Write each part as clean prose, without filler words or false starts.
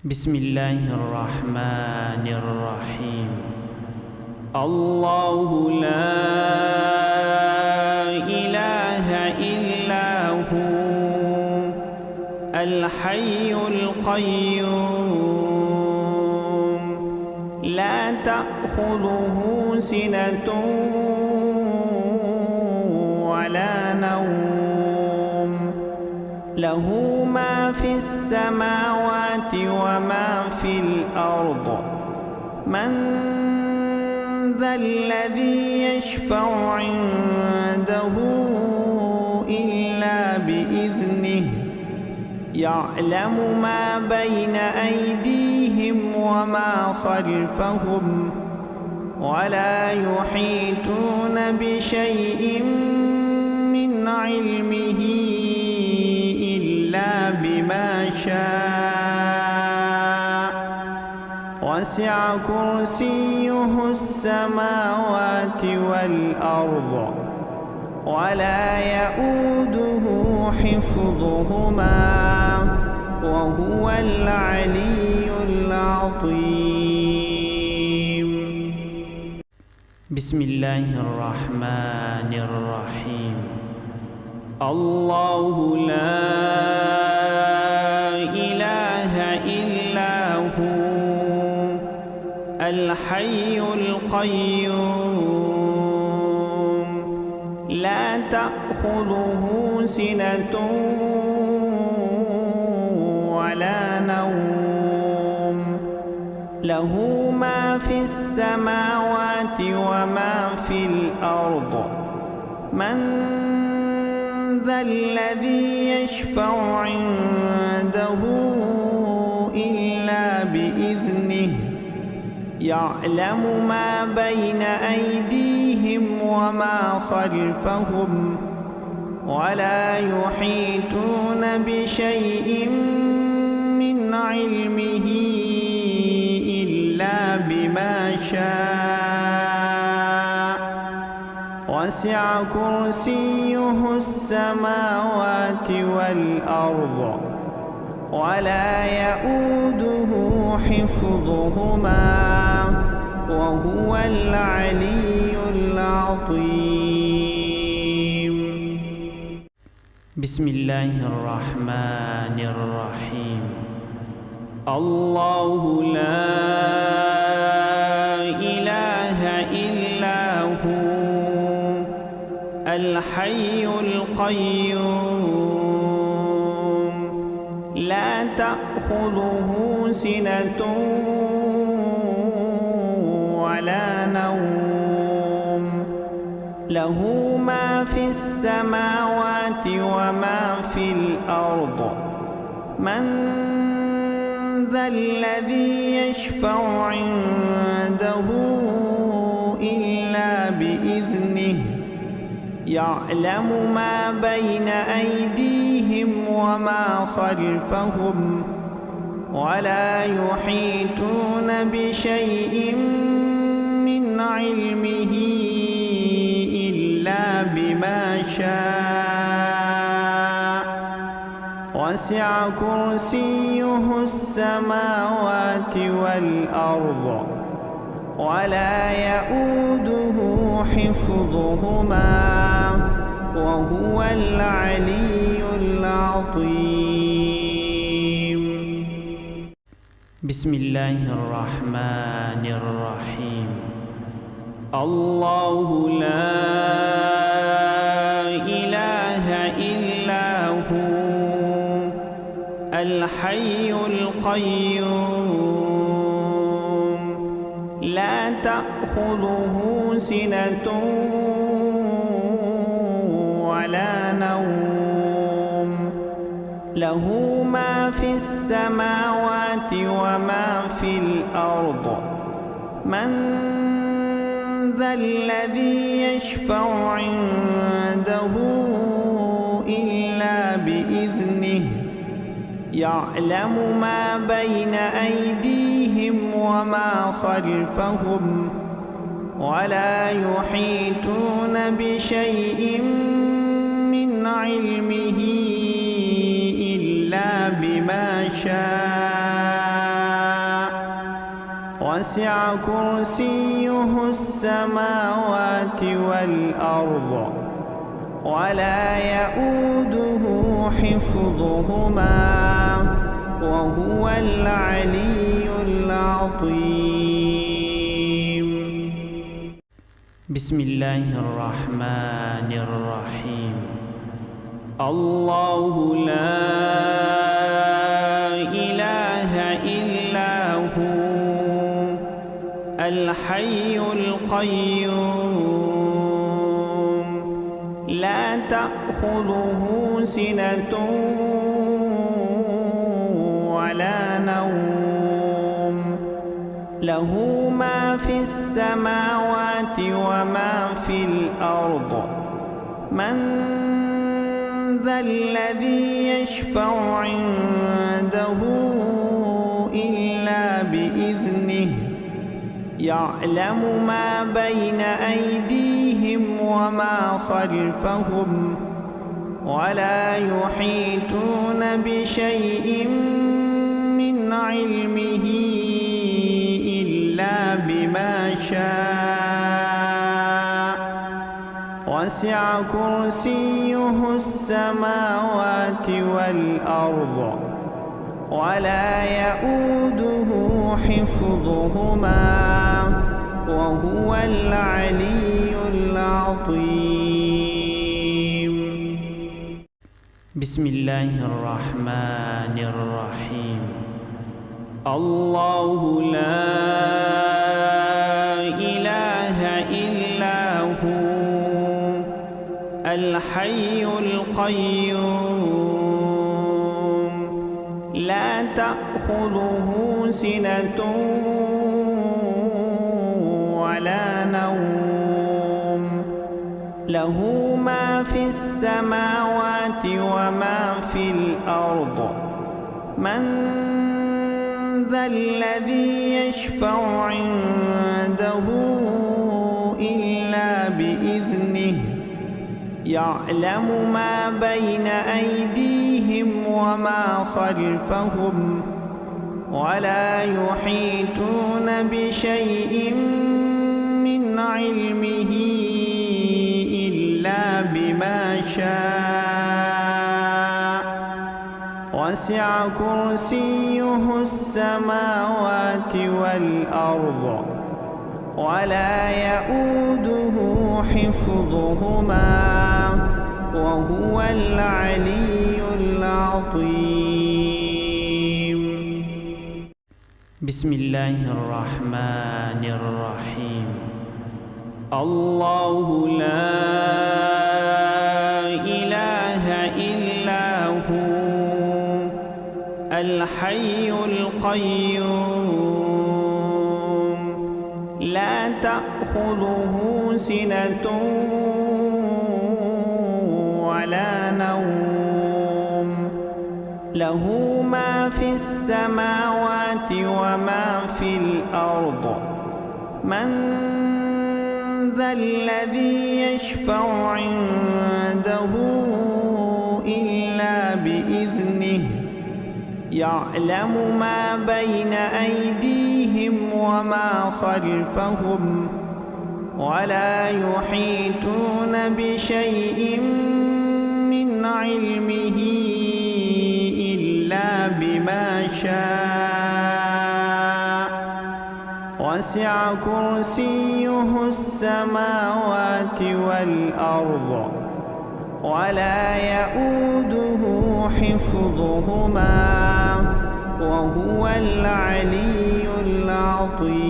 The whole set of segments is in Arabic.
بسم الله الرحمن الرحيم. الله لا إله إلا هو الحي القيوم لا تأخذه سنة ولا نوم له ما في السماوات وما في الأرض من ذا الذي يشفع عنده إلا بإذنه يعلم ما بين أيديهم وما خلفهم ولا يحيطون بشيء من علمه إلا بما شاء وسع كرسيه السماوات والأرض ولا يؤوده حفظهما وهو العلي العظيم. بسم الله الرحمن الرحيم. الله لا إله إلا هو الحي القيوم لا تأخذه سنة ولا نوم له ما في السماوات وما في الأرض من ذا الذي يشفع عنده إلا بإذنه يعلم ما بين أيديهم وما خلفهم ولا يحيطون بشيء من علمه إلا بما شاء وسع كرسيه السماوات والأرض ولا يؤوده حفظهما وهو العلي العظيم. بسم الله الرحمن الرحيم. الله لا إله إلا هو الحي القيوم لا تأخذه سنة ولا نوم له ما في السماوات وما في الأرض من ذا الذي يشفع عنده إلا بإذنه يعلم ما بين أيديهم وما خلفهم ولا يحيطون بشيء من علمه إلا بما شاء وسع كرسيه السماوات والأرض ولا يؤوده حفظهما وهو العلي العظيم. بسم الله الرحمن الرحيم. الله لا إله إلا هو الحي القيوم لا تأخذه سنة ولا نوم له ما في السماوات وما في الأرض من ذا الذي يشفع عنده إلا بإذنه يعلم ما بين أيديهم وما خلفهم ولا يحيطون بشيء من علمه إلا بما شاء وسع كرسيه السماوات والأرض ولا يؤوده حفظهما وهو العلي العظيم. بسم الله الرحمن الرحيم. الله لا إله إلا هو الحي القيوم لا تأخذه سنة ولا نوم له ما في السماوات وما في الأرض من ذا الذي يشفع عنده إلا بإذنه يعلم ما بين أيديهم وما خلفهم ولا يحيطون بشيء من علمه إلا بما شاء وسع كرسيه السماوات والأرض ولا يؤوده حفظهما وهو العلي العظيم. بسم الله الرحمن الرحيم. الله لا إله إلا هو الحي القيوم لا تأخذه سنة ولا نوم له ما في السماوات وما في الأرض من ذا الذي يشفع عنده إلا بإذنه يعلم ما بين أيديهم وما خلفهم ولا يحيطون بشيء من علمه إلا بما شاء وسع كرسيه السماوات والأرض ولا يؤوده حفظهما وهو العلي العظيم. بسم الله الرحمن الرحيم. الله لا إله إلا هو الحي القيوم لا تأخذه سنة ولا نوم له ما في السماوات وما في الأرض من ذا الذي يشفع عنده إلا بإذنه يعلم ما بين أيديهم وما خلفهم ولا يحيطون بشيء من علمه إلا بما شاء وسع كرسيه السماوات والأرض ولا يؤوده حفظهما وهو العلي العظيم.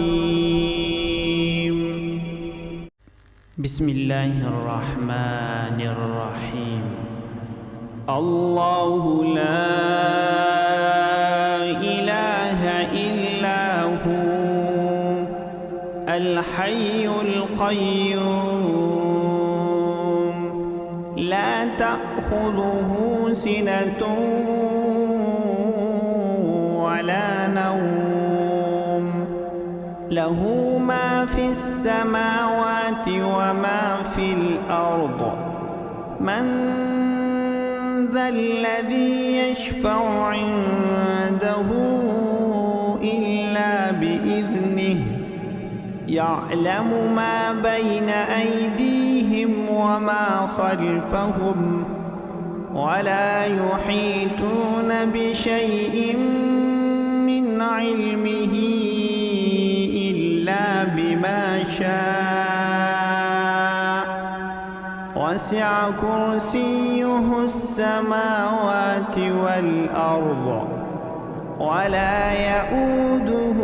بسم الله الرحمن الرحيم. الله لا إله إلا هو الحي القيوم لا تأخذه سنة ولا نوم له ما في السماوات وما في الأرض من ذا الذي يشفع عنده إلا بإذنه يعلم ما بين أيديهم وما خلفهم ولا يحيطون بشيء من علمه إلا بما شاء وسع كرسيه السماوات والأرض ولا يؤوده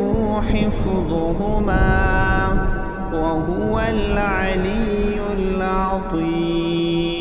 حفظهما وهو العلي العظيم.